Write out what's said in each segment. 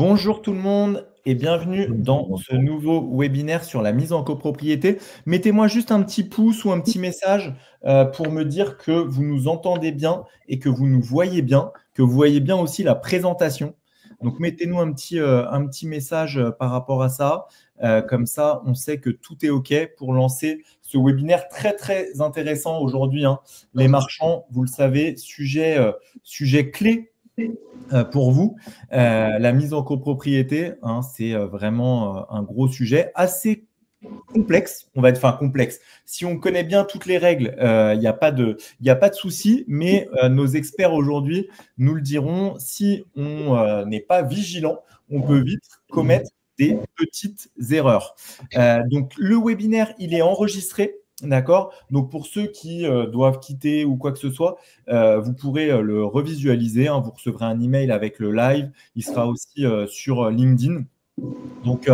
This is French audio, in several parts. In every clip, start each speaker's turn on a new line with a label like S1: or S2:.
S1: Bonjour tout le monde et bienvenue dans ce nouveau webinaire sur la mise en copropriété. Mettez-moi juste un petit pouce ou un petit message pour me dire que vous nous entendez bien et que vous nous voyez bien, que vous voyez bien aussi la présentation. Donc, mettez-nous un petit message par rapport à ça. Comme ça, on sait que tout est OK pour lancer ce webinaire très, très intéressant aujourd'hui, hein. Les marchands, vous le savez, sujet clé pour vous. La mise en copropriété, hein, c'est vraiment un gros sujet, assez complexe, on va être, enfin complexe. Si on connaît bien toutes les règles, il n'y a pas de souci, mais nos experts aujourd'hui nous le diront, si on n'est pas vigilant, on peut vite commettre des petites erreurs. Donc, le webinaire, il est enregistré. D'accord. Donc, pour ceux qui doivent quitter ou quoi que ce soit, vous pourrez le revisualiser, hein. Vous recevrez un email avec le live. Il sera aussi sur LinkedIn. Donc,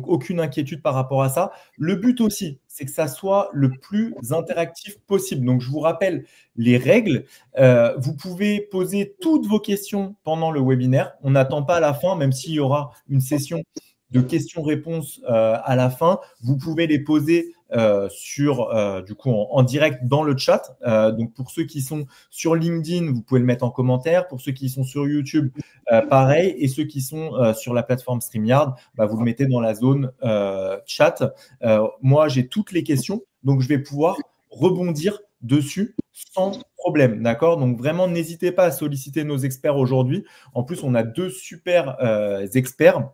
S1: aucune inquiétude par rapport à ça. Le but aussi, c'est que ça soit le plus interactif possible. Donc, je vous rappelle les règles. Vous pouvez poser toutes vos questions pendant le webinaire. On n'attend pas à la fin, même s'il y aura une session de questions-réponses à la fin. Vous pouvez les poser du coup en direct dans le chat. Donc, pour ceux qui sont sur LinkedIn, vous pouvez le mettre en commentaire. Pour ceux qui sont sur YouTube, pareil. Et ceux qui sont sur la plateforme StreamYard, vous le mettez dans la zone chat. Moi, j'ai toutes les questions, donc je vais pouvoir rebondir dessus sans problème. D'accord? Donc, vraiment, n'hésitez pas à solliciter nos experts aujourd'hui. En plus, on a deux super experts.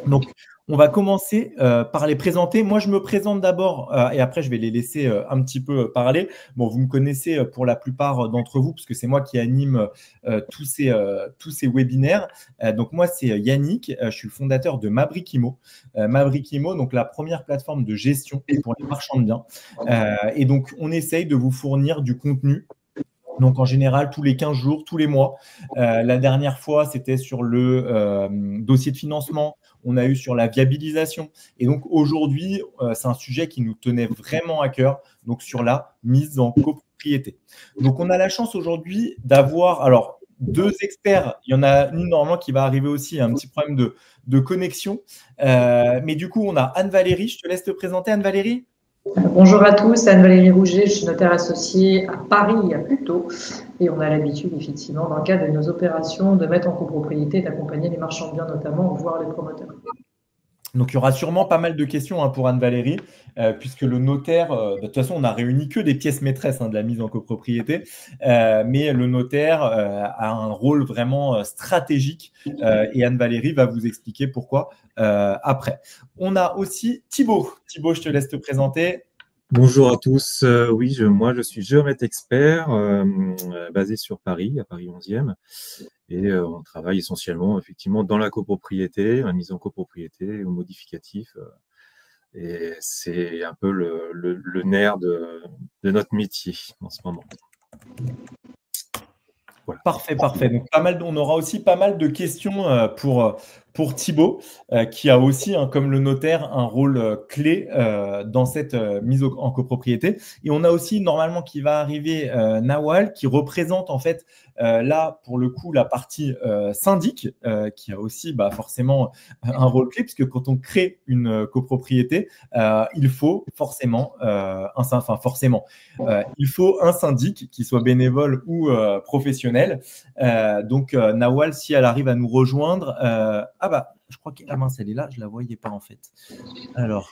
S1: Donc, on va commencer par les présenter. Moi, je me présente d'abord et après, je vais les laisser un petit peu parler. Bon, vous me connaissez pour la plupart d'entre vous, parce que c'est moi qui anime tous ces webinaires. Donc, moi, c'est Yannick. Je suis le fondateur de Mabrikimo. Mabrikimo, donc la première plateforme de gestion pour les marchands de biens. Et donc, on essaye de vous fournir du contenu. Donc, en général, tous les 15 jours, tous les mois. La dernière fois, c'était sur le dossier de financement. On a eu sur la viabilisation. Et donc, aujourd'hui, c'est un sujet qui nous tenait vraiment à cœur, donc sur la mise en copropriété. Donc, on a la chance aujourd'hui d'avoir alors deux experts. Il y en a une normalement qui va arriver aussi, un petit problème de connexion. Mais du coup, on a Anne-Valérie. Je te laisse te présenter, Anne-Valérie.
S2: Bonjour à tous, Anne-Valérie Rouget, je suis notaire associée à Paris, à Puteaux, et on a l'habitude, effectivement, dans le cadre de nos opérations, de mettre en copropriété, d'accompagner les marchands de biens notamment, voire les promoteurs.
S1: Donc, il y aura sûrement pas mal de questions pour Anne-Valérie, puisque le notaire, de toute façon, on n'a réuni que des pièces maîtresses de la mise en copropriété, mais le notaire a un rôle vraiment stratégique et Anne-Valérie va vous expliquer pourquoi après. On a aussi Thibaut. Thibaut, je te laisse te présenter.
S3: Bonjour à tous. Oui, moi, je suis géomètre expert basé sur Paris, à Paris 11e. Et on travaille essentiellement, effectivement, dans la copropriété, la mise en copropriété, au modificatif. Et c'est un peu le nerf de notre métier en ce moment.
S1: Voilà. Parfait. Donc, on aura aussi pas mal de questions pour Thibaut, qui a aussi, comme le notaire, un rôle clé dans cette mise en copropriété. Et on a aussi, normalement, qui va arriver Nawal, qui représente en fait là, pour le coup, la partie syndic, qui a aussi forcément un rôle clé, puisque quand on crée une copropriété, il faut forcément il faut un syndic qui soit bénévole ou professionnel. Donc, Nawal, si elle arrive à nous rejoindre, je crois qu'elle elle est là, je ne la voyais pas en fait. Alors,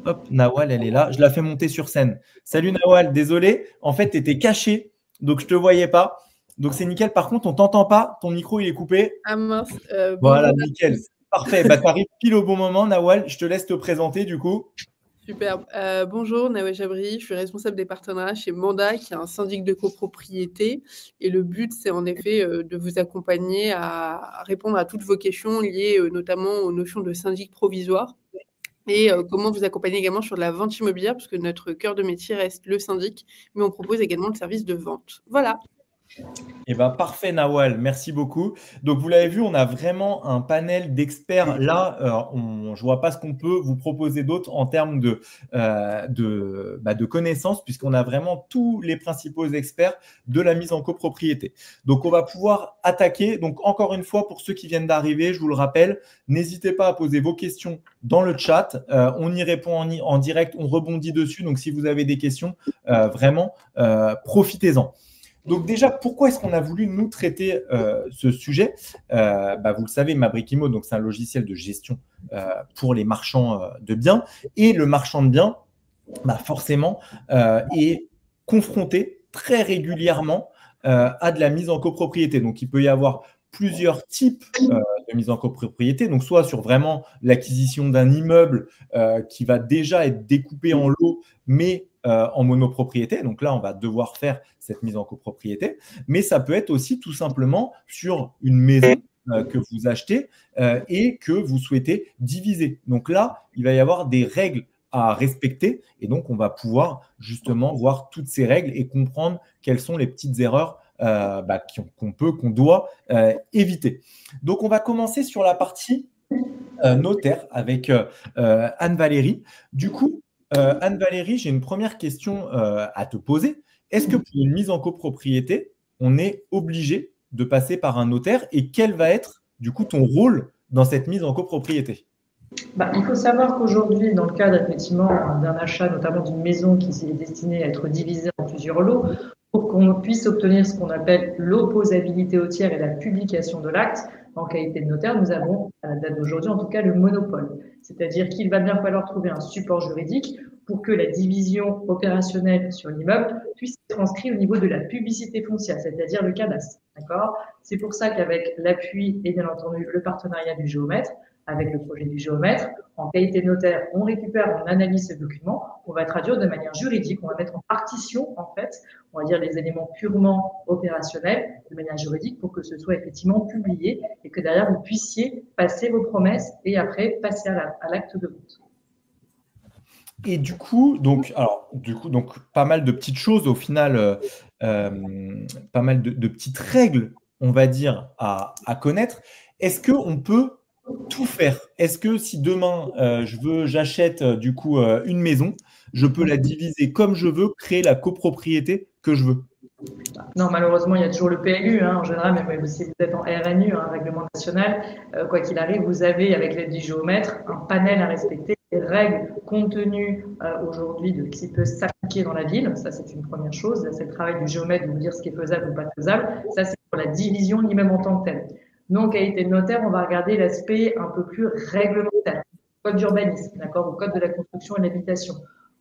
S1: hop, Nawal, elle est là, je la fais monter sur scène. Salut Nawal, désolé, en fait, tu étais caché, donc je ne te voyais pas. Donc, c'est nickel. Par contre, on ne t'entend pas, ton micro, il est coupé.
S4: Ah mince.
S1: Voilà, nickel. Parfait, tu arrives pile au bon moment, Nawal. Je te laisse te présenter du coup.
S4: Superbe. Bonjour, Nawal Jabri, je suis responsable des partenariats chez Manda, qui est un syndic de copropriété. Et le but, c'est en effet de vous accompagner à répondre à toutes vos questions liées notamment aux notions de syndic provisoire et comment vous accompagner également sur la vente immobilière, parce que notre cœur de métier reste le syndic, mais on propose également le service de vente. Voilà.
S1: Eh ben, parfait, Nawal, merci beaucoup. Donc, vous l'avez vu, on a vraiment un panel d'experts. Là, je ne vois pas ce qu'on peut vous proposer d'autre en termes de connaissances, puisqu'on a vraiment tous les principaux experts de la mise en copropriété. Donc, on va pouvoir attaquer. Donc, encore une fois, pour ceux qui viennent d'arriver, je vous le rappelle, n'hésitez pas à poser vos questions dans le chat. On y répond en direct, on rebondit dessus. Donc, si vous avez des questions, vraiment, profitez-en. Donc déjà, pourquoi est-ce qu'on a voulu nous traiter ce sujet? Vous le savez, Mabrikimo, donc c'est un logiciel de gestion pour les marchands de biens. Et le marchand de biens, forcément, est confronté très régulièrement à de la mise en copropriété. Donc il peut y avoir plusieurs types de mise en copropriété, donc soit sur vraiment l'acquisition d'un immeuble qui va déjà être découpé en lots, mais en monopropriété. Donc là, on va devoir faire cette mise en copropriété. Mais ça peut être aussi tout simplement sur une maison que vous achetez et que vous souhaitez diviser. Donc là, il va y avoir des règles à respecter. Et donc, on va pouvoir justement voir toutes ces règles et comprendre quelles sont les petites erreurs qu'on doit éviter. Donc, on va commencer sur la partie notaire avec Anne-Valérie. Du coup, Anne-Valérie, j'ai une première question à te poser. Est-ce que pour une mise en copropriété, on est obligé de passer par un notaire et quel va être du coup ton rôle dans cette mise en copropriété?
S2: Il faut savoir qu'aujourd'hui, dans le cadre effectivement d'un achat, notamment d'une maison qui est destinée à être divisée en plusieurs lots, pour qu'on puisse obtenir ce qu'on appelle l'opposabilité au tiers et la publication de l'acte, en qualité de notaire, nous avons, à la date d'aujourd'hui, en tout cas, le monopole. C'est-à-dire qu'il va bien falloir trouver un support juridique pour que la division opérationnelle sur l'immeuble puisse être transcrite au niveau de la publicité foncière, c'est-à-dire le cadastre. D'accord ? C'est pour ça qu'avec l'appui et bien entendu le partenariat du géomètre, avec le projet du géomètre, en qualité de notaire, on récupère, on analyse ces documents, on va traduire de manière juridique, on va mettre en partition, en fait, on va dire les éléments purement opérationnels de manière juridique pour que ce soit effectivement publié et que derrière vous puissiez passer vos promesses et après passer à l'acte de vente.
S1: Et du coup, donc pas mal de petites choses au final, pas mal de petites règles, on va dire, à connaître. Est-ce qu'on peut tout faire? Est-ce que si demain j'achète du coup une maison, je peux la diviser comme je veux, créer la copropriété que je veux?
S2: Non, malheureusement, il y a toujours le PLU en général, mais si vous êtes en RNU, règlement national, quoi qu'il arrive, vous avez avec l'aide du géomètre un panel à respecter, des règles compte tenu aujourd'hui de ce qui peut s'appliquer dans la ville. Ça, c'est une première chose. C'est le travail du géomètre de vous dire ce qui est faisable ou pas faisable. Ça, c'est pour la division de l'immeuble en tant que tel. Nous, en qualité de notaire, on va regarder l'aspect un peu plus réglementaire, code d'urbanisme, d'accord, au code de la construction et de l'habitation.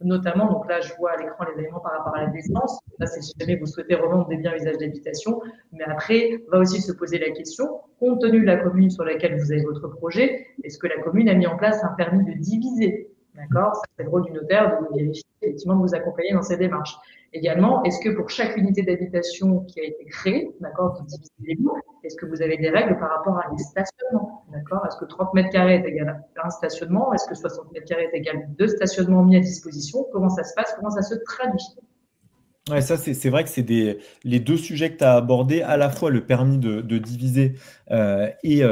S2: Notamment, donc là, je vois à l'écran les éléments par rapport à la distance. Ça, c'est si jamais vous souhaitez revendre des biens à usage d'habitation. Mais après, va aussi se poser la question, compte tenu de la commune sur laquelle vous avez votre projet, est-ce que la commune a mis en place un permis de diviser? D'accord? C'est le rôle du notaire de vous vérifier, effectivement, de vous accompagner dans ces démarches. Également, est-ce que pour chaque unité d'habitation qui a été créée, d'accord, qui divise les lots, est-ce que vous avez des règles par rapport à des stationnements? D'accord? Est-ce que 30 mètres carrés est égal à un stationnement? Est-ce que 60 mètres carrés est égal à 2 stationnements mis à disposition? Comment ça se passe? Comment ça se traduit?
S1: Ouais, ça, c'est vrai que c'est les deux sujets que tu as abordés, à la fois le permis de diviser et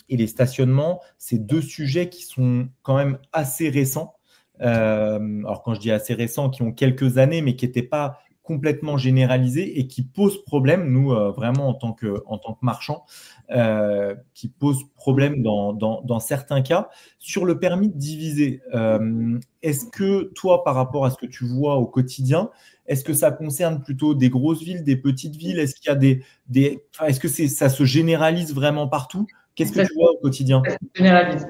S1: les stationnements. C'est deux sujets qui sont quand même assez récents. Alors, quand je dis assez récents, qui ont quelques années, mais qui n'étaient pas complètement généralisés et qui posent problème, nous, vraiment en tant que marchand, qui posent problème dans certains cas. Sur le permis de diviser, est-ce que toi, par rapport à ce que tu vois au quotidien, est-ce que ça concerne plutôt des grosses villes, des petites villes? Est-ce qu'il y a est-ce que ça se généralise vraiment partout? Qu'est-ce que tu vois au quotidien?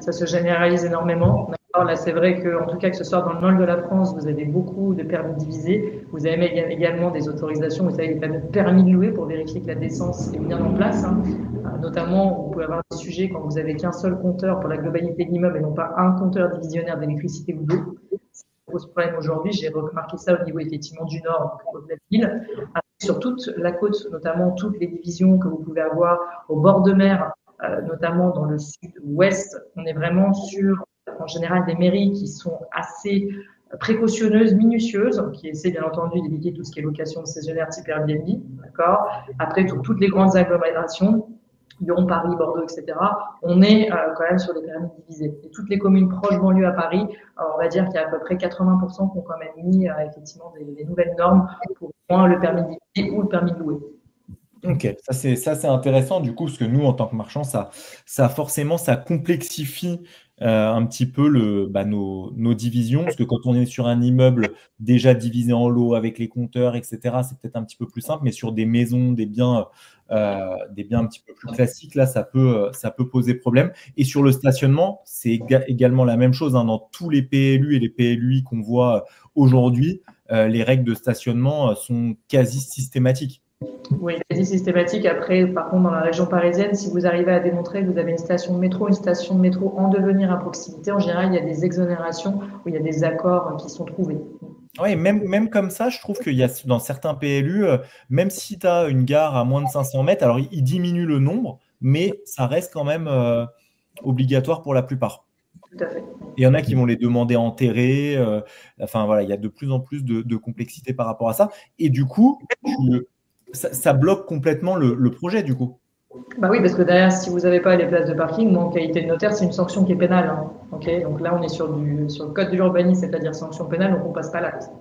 S2: Ça se généralise énormément. Là, c'est vrai que, en tout cas, que ce soit dans le nord de la France, vous avez beaucoup de permis divisés. Vous avez également des autorisations, vous avez des permis de louer pour vérifier que la décence est bien en place. Notamment, vous pouvez avoir des sujets quand vous avez qu'un seul compteur pour la globalité de l'immeuble et non pas un compteur divisionnaire d'électricité ou d'eau. Ça pose problème aujourd'hui. J'ai remarqué ça au niveau effectivement du nord, donc de la ville. Sur toute la côte, notamment toutes les divisions que vous pouvez avoir au bord de mer, notamment dans le sud-ouest, on est vraiment sur, en général, des mairies qui sont assez précautionneuse, minutieuse, qui essaie bien entendu d'éviter tout ce qui est location saisonnière type Airbnb, d'accord. Après, toutes les grandes agglomérations, Lyon, Paris, Bordeaux, etc., on est quand même sur des permis divisés. Et toutes les communes proches banlieue à Paris, on va dire qu'il y a à peu près 80% qui ont quand même mis effectivement des nouvelles normes pour le permis divisé ou le permis de louer.
S1: Ok, ça c'est intéressant du coup, parce que nous, en tant que marchands, ça forcément, ça complexifie un petit peu nos divisions, parce que quand on est sur un immeuble déjà divisé en lots avec les compteurs, etc., c'est peut-être un petit peu plus simple, mais sur des maisons, des biens un petit peu plus classiques, là, ça peut poser problème. Et sur le stationnement, c'est également la même chose, hein, dans tous les PLU et les PLUI qu'on voit aujourd'hui, les règles de stationnement sont quasi systématiques.
S2: Oui, quasi systématique. Après, par contre, dans la région parisienne, si vous arrivez à démontrer que vous avez une station de métro en devenir à proximité, en général, il y a des exonérations où il y a des accords qui sont trouvés.
S1: Oui, même comme ça, je trouve qu'il y a dans certains PLU, même si tu as une gare à moins de 500 mètres, alors il diminue le nombre, mais ça reste quand même obligatoire pour la plupart.
S2: Tout à fait.
S1: Il y en a qui vont les demander enterrés. Enfin, voilà, il y a de plus en plus de complexité par rapport à ça. Et du coup, ça bloque complètement le projet, du coup.
S2: Bah oui, parce que derrière, si vous n'avez pas les places de parking, en qualité de notaire, c'est une sanction qui est pénale. Hein. Okay, donc là, on est sur le code de l'urbanisme, c'est-à-dire sanction pénale, donc on ne passe pas l'acte.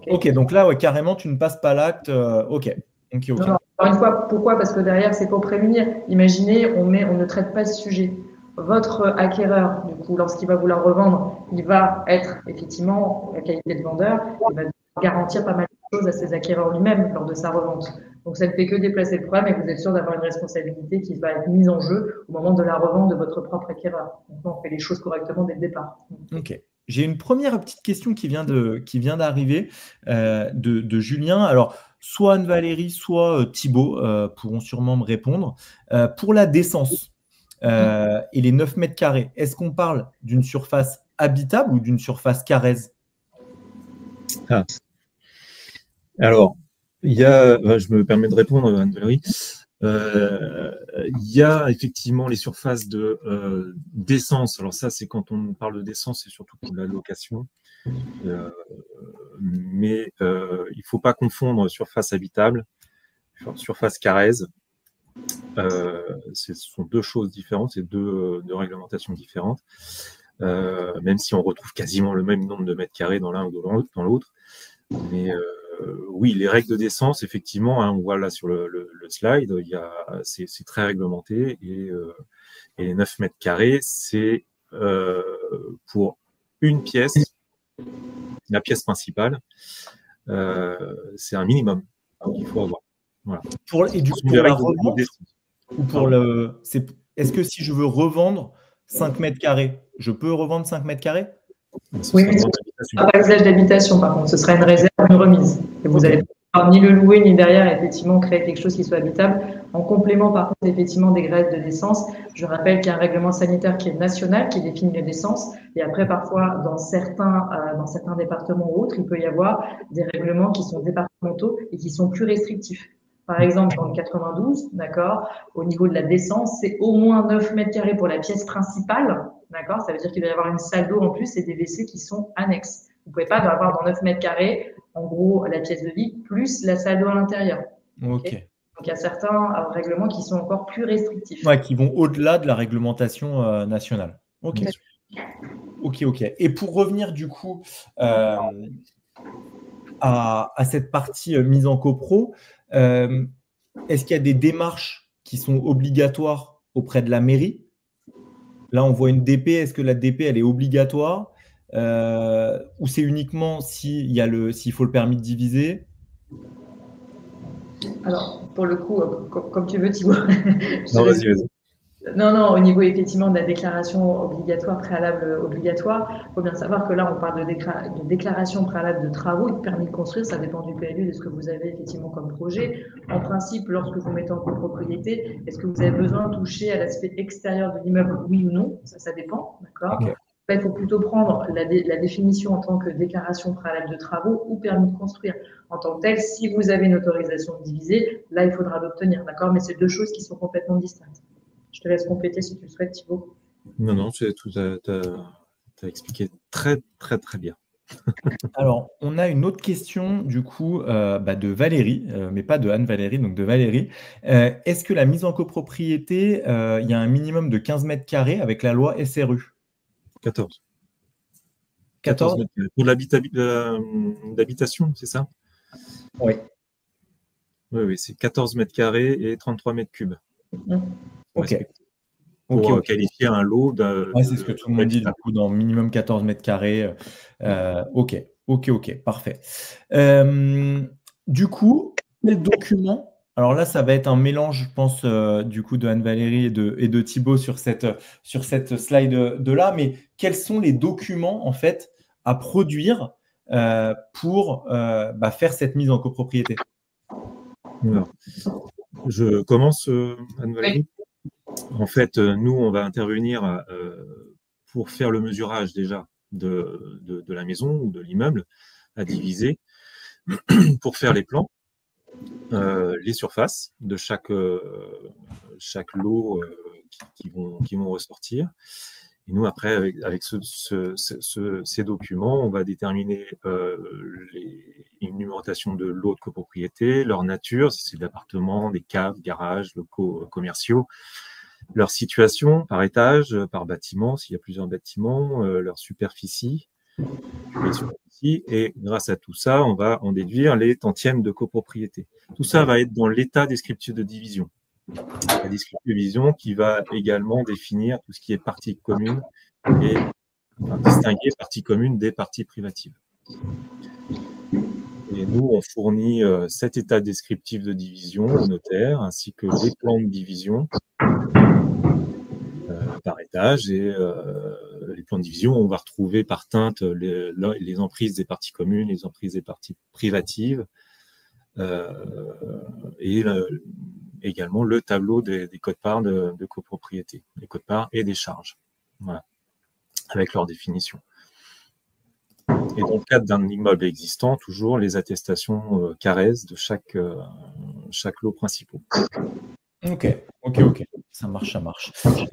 S1: Ok, donc là, ouais, carrément, tu ne passes pas l'acte. Ok.
S2: Non, encore une fois, pourquoi? Parce que derrière, c'est pour prévenir. Imaginez, on ne traite pas ce sujet. Votre acquéreur, du coup, lorsqu'il va vouloir revendre, il va être effectivement la qualité de vendeur, il va garantir pas mal de choses à ses acquéreurs lui-même lors de sa revente. Donc, ça ne fait que déplacer le problème et vous êtes sûr d'avoir une responsabilité qui va être mise en jeu au moment de la revente de votre propre acquéreur. Donc, on fait les choses correctement dès le départ.
S1: Ok. J'ai une première petite question qui vient d'arriver de Julien. Alors, soit Anne-Valérie, soit Thibaut pourront sûrement me répondre. Pour la décence et les 9 mètres carrés, est-ce qu'on parle d'une surface habitable ou d'une surface carrèze?
S3: Alors, je me permets de répondre, Anne-Valérie. Il y a effectivement les surfaces d'essence. Alors ça, c'est quand on parle de d'essence, c'est surtout pour la location. Mais il ne faut pas confondre surface habitable, surface carrèze. Ce sont deux choses différentes, c'est deux réglementations différentes. Même si on retrouve quasiment le même nombre de mètres carrés dans l'un ou dans l'autre. Mais oui, les règles de décence, effectivement, hein, on voit là sur le slide, c'est très réglementé et les 9 mètres carrés, c'est pour une pièce, la pièce principale, c'est un minimum qu'il faut avoir. Voilà.
S1: Et du coup, pour la revente, ou pour est-ce que si je veux revendre 5 mètres carrés, je peux revendre 5 mètres carrés?
S2: Oui, mais ce ne sera pas l'usage d'habitation, par contre, ce sera une réserve, une remise. Et vous n'allez pas ni le louer, ni derrière, effectivement, créer quelque chose qui soit habitable. En complément, par contre, effectivement, des grèves de décence, je rappelle qu'il y a un règlement sanitaire qui est national, qui définit les décences. Et après, parfois, dans certains départements ou autres, il peut y avoir des règlements qui sont départementaux et qui sont plus restrictifs. Par exemple, dans le 92, d'accord, au niveau de la décence, c'est au moins 9 mètres carrés pour la pièce principale. D'accord, ça veut dire qu'il va y avoir une salle d'eau en plus et des WC qui sont annexes. Vous ne pouvez pas avoir dans 9 mètres carrés, en gros, la pièce de vie plus la salle d'eau à l'intérieur.
S1: Ok.
S2: Donc, il y a certains règlements qui sont encore plus restrictifs.
S1: Ouais, qui vont au-delà de la réglementation nationale. Ok. Ok. Et pour revenir du coup à cette partie mise en copro, est-ce qu'il y a des démarches qui sont obligatoires auprès de la mairie? Là, on voit une DP. Est-ce que la DP, elle est obligatoire ou c'est uniquement s'il faut le permis de diviser?
S2: Alors, pour le coup, comme tu veux, Thibaut.
S3: Non, vas-y.
S2: Non, au niveau effectivement de la déclaration obligatoire, préalable obligatoire, il faut bien savoir que là, on parle de déclaration préalable de travaux et de permis de construire. Ça dépend du PLU, de ce que vous avez effectivement comme projet. En principe, lorsque vous mettez en copropriété, est-ce que vous avez besoin de toucher à l'aspect extérieur de l'immeuble, oui ou non? Ça dépend, d'accord.
S1: Okay.
S2: Là, il faut plutôt prendre la définition en tant que déclaration préalable de travaux ou permis de construire. En tant que tel, si vous avez une autorisation de diviser, là, il faudra l'obtenir, d'accord. Mais c'est deux choses qui sont complètement distinctes. Je te laisse compléter si tu le souhaites, Thibaut.
S3: Non, tu as expliqué très, très, très bien.
S1: Alors, on a une autre question du coup de Valérie, mais pas de Anne-Valérie, donc de Valérie. Est-ce que la mise en copropriété, il y a un minimum de 15 mètres carrés avec la loi SRU?
S3: 14. 14
S1: 14?
S3: mètres carrés. Pour l'habitation, c'est ça?
S1: Oui.
S3: Oui, c'est 14 mètres carrés et 33 mètres cubes.
S1: Ok.
S3: Pour qualifier un lot
S1: Ouais, c'est ce que tout le monde dit, du coup, dans minimum 14 mètres carrés. Ok, parfait. Du coup, quel document? Alors là, ça va être un mélange, je pense, du coup, de Anne-Valérie et de Thibaut sur cette slide de là, mais quels sont les documents, en fait, à produire pour faire cette mise en copropriété?
S3: Alors, je commence, Anne-Valérie. En fait, nous, on va intervenir pour faire le mesurage déjà de la maison ou de l'immeuble à diviser, pour faire les plans, les surfaces de chaque lot qui vont ressortir. Et nous, après, avec ces documents, on va déterminer une numérotation de lots de copropriété, leur nature, si c'est des appartements, des caves, garages, locaux commerciaux, leur situation par étage, par bâtiment, s'il y a plusieurs bâtiments, leur superficie, et grâce à tout ça, on va en déduire les tantièmes de copropriété. Tout ça va être dans l'état descriptif de division. La descriptif de division qui va également définir tout ce qui est partie commune et distinguer partie commune des parties privatives. Et nous, on fournit cet état descriptif de division au notaire, ainsi que les plans de division par étage. Et les plans de division, on va retrouver par teinte les emprises des parties communes, les emprises des parties privatives, et également le tableau des quotes-parts de copropriété, des quotes-parts et des charges, voilà, avec leur définition. Et dans le cadre d'un immeuble existant, toujours les attestations CARES de chaque lot principal.
S1: Ok. Ça marche.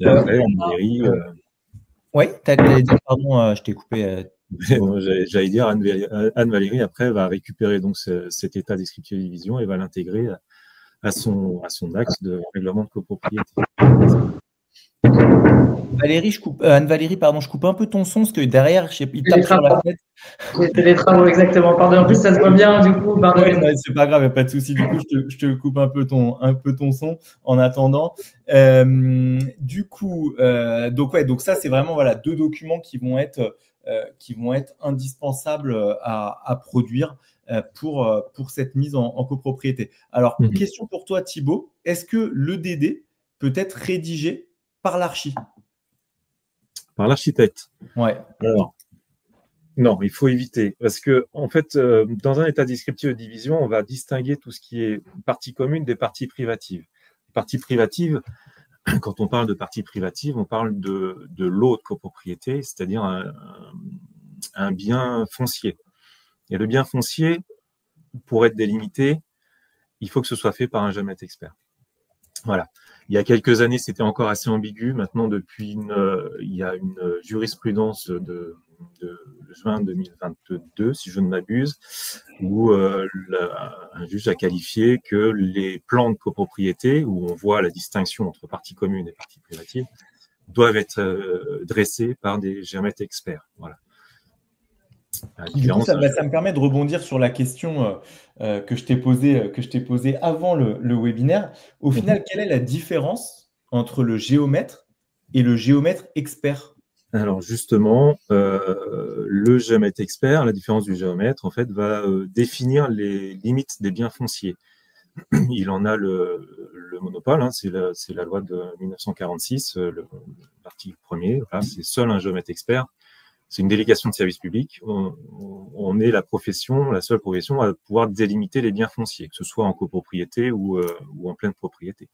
S3: Et après, Anne-Valérie.
S1: Oui, t'allais dire, pardon, je t'ai coupé.
S3: J'allais dire, Anne-Valérie, après, va récupérer donc cet état descriptif de division et va l'intégrer à son acte de règlement de copropriété.
S1: Anne-Valérie, pardon, je coupe un peu ton son parce que derrière, il tape sur la fenêtre.
S2: J'ai fait les travaux, exactement. Pardon, en plus, ça se voit bien, du coup.
S1: Ouais, c'est pas grave, il n'y a pas de souci. Du coup, je te coupe un peu ton son en attendant. Donc ça, c'est vraiment voilà, deux documents qui vont être indispensables à produire pour cette mise en copropriété. Alors, question pour toi, Thibaut. Est-ce que le DD peut être rédigé par l'archi?
S3: Par l'architecte.
S1: Ouais.
S3: Alors, non, il faut éviter. Parce que, en fait, dans un état descriptif de division, on va distinguer tout ce qui est partie commune des parties privatives. Les parties privatives, quand on parle de parties privatives, on parle de lot de copropriété, c'est-à-dire un bien foncier. Et le bien foncier, pour être délimité, il faut que ce soit fait par un géomètre expert. Voilà. Il y a quelques années, c'était encore assez ambigu. Maintenant, il y a une jurisprudence de juin 2022, si je ne m'abuse, où un juge a qualifié que les plans de copropriété, où on voit la distinction entre parties communes et parties privatives, doivent être dressés par des géomètres experts. Voilà.
S1: Du coup, ça me permet de rebondir sur la question que je t'ai posée avant le webinaire. Au final, quelle est la différence entre le géomètre et le géomètre expert?
S3: Alors justement, le géomètre expert, la différence du géomètre, en fait, va définir les limites des biens fonciers. Il en a le monopole, hein, c'est la loi de 1946, l'article 1er. Voilà, c'est seul un géomètre expert. C'est une délégation de service public. On est la seule profession à pouvoir délimiter les biens fonciers, que ce soit en copropriété ou en pleine propriété.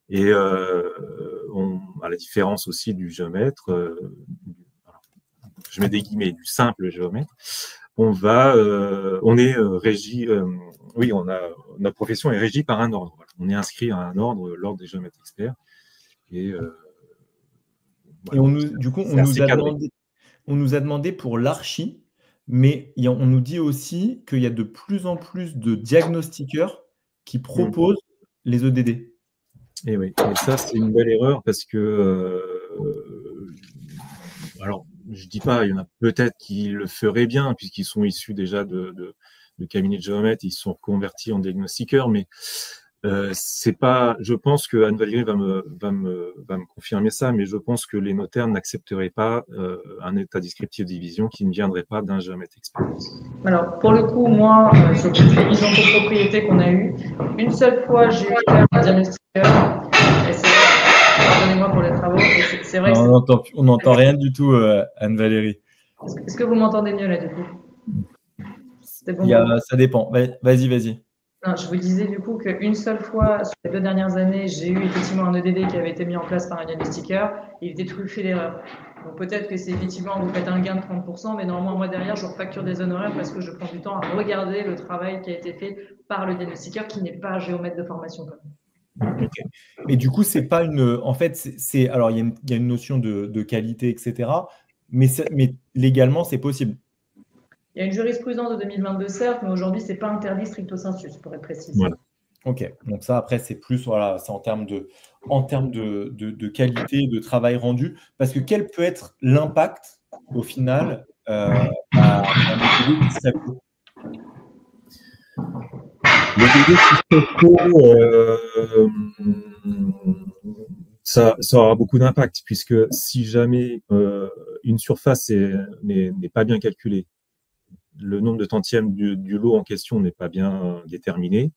S3: Et à la différence aussi du géomètre, je mets des guillemets, du simple géomètre, on est régi, notre profession est régie par un ordre. Voilà. On est inscrit à un ordre, l'ordre des géomètres experts. Et
S1: on nous a demandé pour l'archi mais on nous dit aussi qu'il y a de plus en plus de diagnostiqueurs qui proposent les EDD.
S3: Et oui, et ça, c'est une belle erreur parce que, alors, je dis pas, il y en a peut-être qui le feraient bien puisqu'ils sont issus déjà de cabinets de géomètres, ils se sont reconvertis en diagnostiqueurs, mais c'est pas. Je pense que Anne-Valérie va me confirmer ça, mais je pense que les notaires n'accepteraient pas un état descriptif de division qui ne viendrait pas d'un géomètre expert.
S2: Alors, pour le coup, moi, sur toutes les mises en copropriété qu'on a eues, une seule fois, j'ai eu un diagnostiqueur. Et c'est vrai, pardonnez-moi pour les travaux, et c'est vrai que
S1: on n'entend rien du tout, Anne-Valérie.
S2: Est-ce que vous m'entendez mieux là, du coup? C'est bon.
S1: Ça dépend. Vas-y.
S2: Non, je vous disais du coup qu'une seule fois, sur les 2 dernières années, j'ai eu effectivement un EDD qui avait été mis en place par un diagnostiqueur. Il était truffé d'erreurs. Donc peut-être que c'est effectivement, vous faites un gain de 30%, mais normalement, moi derrière, je refacture des honoraires parce que je prends du temps à regarder le travail qui a été fait par le diagnostiqueur qui n'est pas géomètre de formation.
S1: Okay. Mais du coup, c'est pas une. En fait, alors il y a une notion de qualité, etc. Mais légalement, c'est possible.
S2: Il y a une jurisprudence de 2022, certes, mais aujourd'hui, ce n'est pas interdit stricto sensu, pour être précis.
S3: Voilà.
S1: Ok, donc ça, après, c'est plus, voilà, c'est en termes de qualité, de travail rendu. Parce que quel peut être l'impact, au final, qui serait faux?
S3: Ça aura beaucoup d'impact, puisque si jamais une surface n'est pas bien calculée, le nombre de tantièmes du lot en question n'est pas bien déterminé,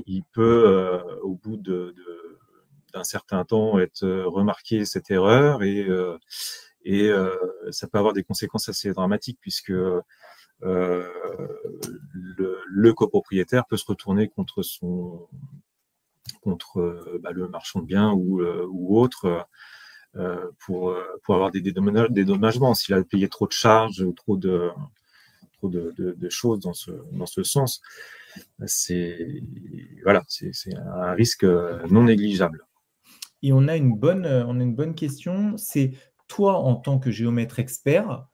S3: il peut, au bout d'un certain temps, être remarqué cette erreur et ça peut avoir des conséquences assez dramatiques puisque le copropriétaire peut se retourner contre le marchand de biens ou autre pour avoir des dédommagements s'il a payé trop de charges ou trop de choses dans ce sens. C'est un risque non négligeable.
S1: Et on a une bonne question. C'est toi, en tant que géomètre expert,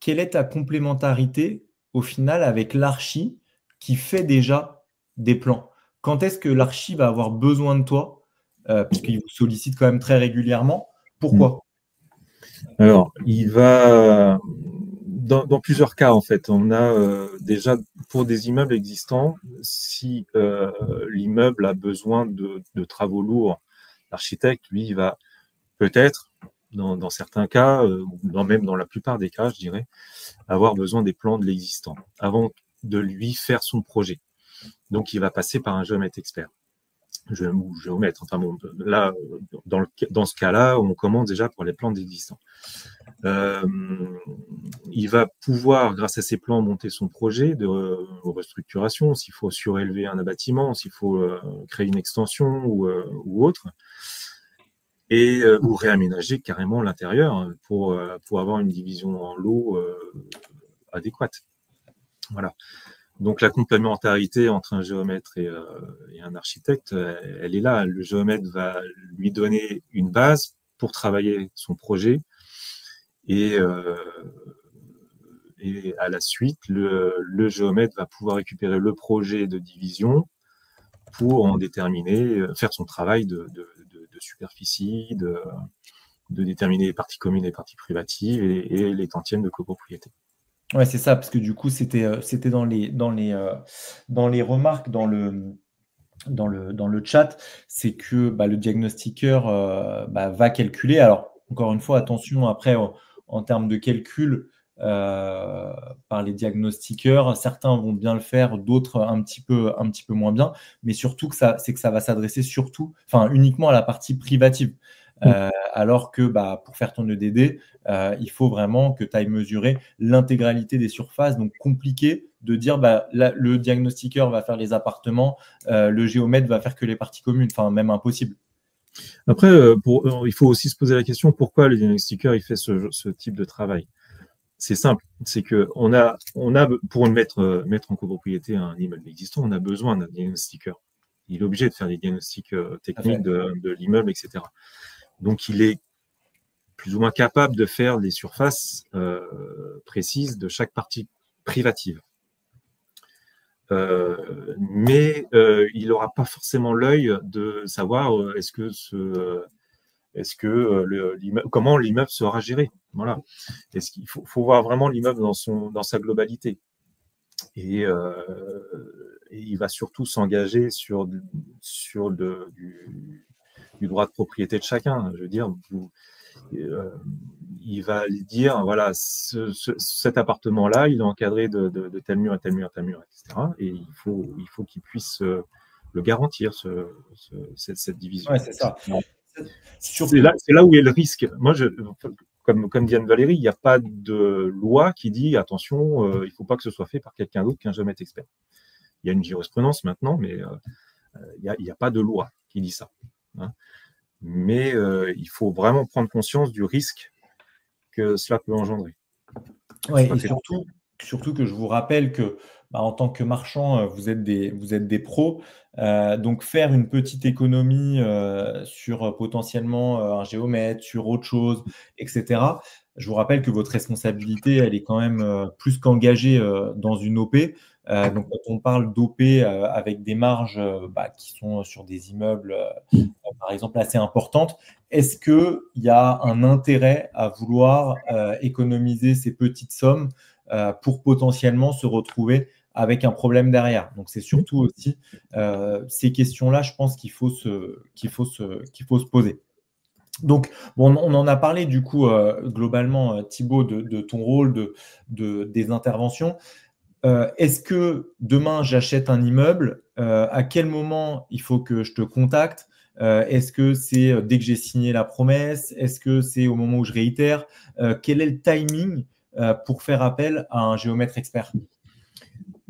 S1: quelle est ta complémentarité au final avec l'archi qui fait déjà des plans? Quand est-ce que l'archi va avoir besoin de toi? Puisqu'il vous sollicite quand même très régulièrement. Pourquoi?
S3: Alors, il va dans plusieurs cas en fait. On a déjà pour des immeubles existants, si l'immeuble a besoin de travaux lourds, l'architecte, lui, il va peut-être, dans certains cas, même dans la plupart des cas, je dirais, avoir besoin des plans de l'existant avant de lui faire son projet. Donc, il va passer par un géomètre expert. Géomètre. Enfin bon, là, dans ce cas-là, on commence déjà pour les plans d'existants. Il va pouvoir, grâce à ces plans, monter son projet de restructuration, s'il faut surélever un bâtiment, s'il faut créer une extension ou autre, ou réaménager carrément l'intérieur pour avoir une division en lots adéquate. Voilà. Donc la complémentarité entre un géomètre et un architecte, elle est là. Le géomètre va lui donner une base pour travailler son projet et à la suite, le géomètre va pouvoir récupérer le projet de division pour en déterminer, faire son travail de superficie, de déterminer les parties communes et les parties privatives et les tantièmes de copropriété.
S1: Ouais, c'est ça, parce que du coup, c'était dans les remarques, dans le chat, c'est que le diagnostiqueur va calculer. Alors, encore une fois, attention, après, en termes de calcul, par les diagnostiqueurs, certains vont bien le faire, d'autres un petit peu moins bien, mais surtout ça va s'adresser uniquement à la partie privative. Alors que pour faire ton EDD, il faut vraiment que tu ailles mesurer l'intégralité des surfaces. Donc, compliqué de dire le diagnostiqueur va faire les appartements, le géomètre va faire que les parties communes. Enfin, même impossible.
S3: Après, il faut aussi se poser la question pourquoi le diagnostiqueur il fait ce type de travail. C'est simple, c'est que on a pour mettre en copropriété un immeuble existant, on a besoin d'un diagnostiqueur. Il est obligé de faire des diagnostics techniques de l'immeuble, etc. Donc, il est plus ou moins capable de faire les surfaces précises de chaque partie privative. Mais il n'aura pas forcément l'œil de savoir comment l'immeuble sera géré. Voilà. Est-ce qu'il faut voir vraiment l'immeuble dans sa globalité. Et il va surtout s'engager sur du droit de propriété de chacun. Je veux dire, il va dire, voilà, cet appartement-là, il est encadré de tel mur à tel mur à tel mur, etc. Et il faut qu'il puisse le garantir, cette division.
S1: Ouais, c'est ça.
S3: C'est là où est le risque. Moi, comme dit Anne-Valérie, il n'y a pas de loi qui dit, attention, il ne faut pas que ce soit fait par quelqu'un d'autre qu'un géomètre expert. Il y a une jurisprudence maintenant, mais il n'y a pas de loi qui dit ça. Hein. Mais il faut vraiment prendre conscience du risque que cela peut engendrer.
S1: Ouais, et surtout que je vous rappelle que en tant que marchand, vous êtes des pros. Donc faire une petite économie sur potentiellement un géomètre, sur autre chose, etc. Je vous rappelle que votre responsabilité, elle est quand même plus qu'engagée dans une OP. Donc quand on parle d'OP avec des marges qui sont sur des immeubles, par exemple, assez importantes, est-ce qu'il y a un intérêt à vouloir économiser ces petites sommes pour potentiellement se retrouver avec un problème derrière? Donc, c'est surtout aussi ces questions-là, je pense qu'il faut se poser. Donc, bon, on en a parlé du coup globalement, Thibaut, de ton rôle, des interventions. Est-ce que demain j'achète un immeuble, à quel moment il faut que je te contacte? Est-ce que c'est dès que j'ai signé la promesse? Est-ce que c'est au moment où je réitère? Quel est le timing pour faire appel à un géomètre expert?